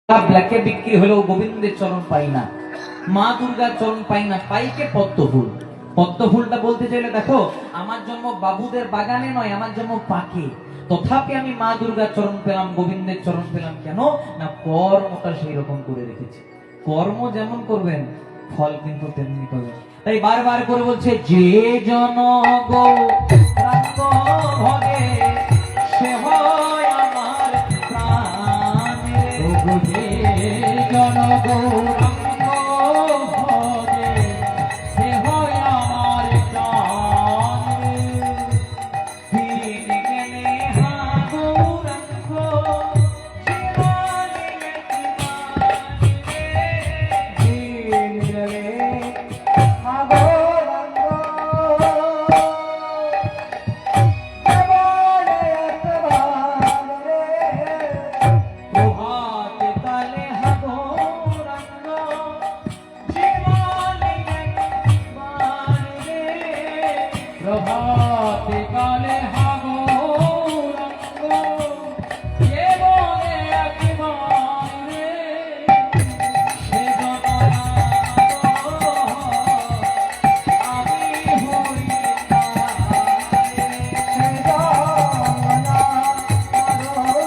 ব্ল্যাকে বিক্রি হলেও গোবিন্দের চরণ পাই না, মা দুর্গার চরণ পাই না, পাইকে পদ্ম ফুল। পদ্ম ফুলটা বলতে চাইলে দেখো, আমার জন্ম বাবুদের বাগানে নয়, আমার জন্ম পাকে। তথাপি আমি মা দুর্গার চরণ পেলাম, গোবিন্দের চরণ পেলাম। কেন না, কর্মটা সেই রকম করে রেখেছে। কর্ম যেমন করবেন, ফল কিন্তু তেমনি পাবেন। তাই বারবার করে বলছে, যে জন গৌরাঙ্গ ভগে সে হয় আমার প্রাণে। যে জন গৌরাঙ্গ ভগে সে হয় আমার প্রাণে। তিনি গেলে হা গৌরাঙ্গ প্রভাতে কালে হাগৌরাঙ্গ কে বলে একেবারে সে আমি হই আমি হই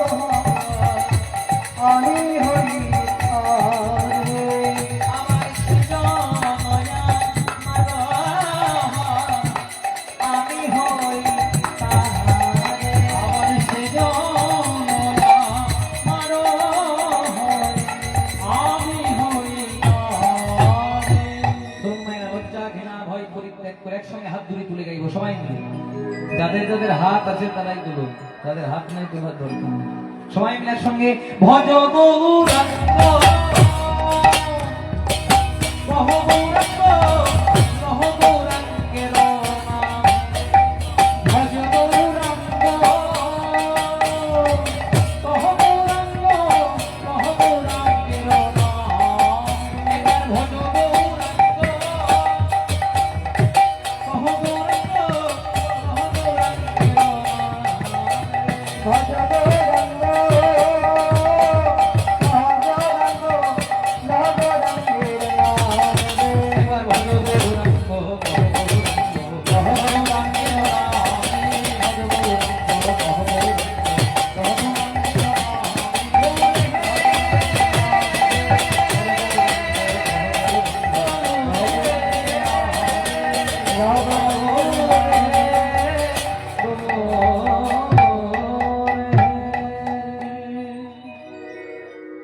একসঙ্গে হাত ধরে তুলে গাইবো সবাই মিলে। যাদের যাদের হাত আছে তারাই তুলুন, যাদের হাত নাই তোলার দরকার। সবাই মিলে একসঙ্গে ভজ গৌরাঙ্গ কহ গৌরাঙ্গ কহ গৌরাঙ্গের নাম। ভজ গৌরাঙ্গ কহ গৌরাঙ্গ কহ গৌরাঙ্গের নাম। একবার ভজ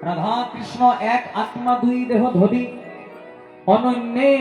রাধা কৃষ্ণ এক আত্মা দুই দেহ ধরি অনন্যে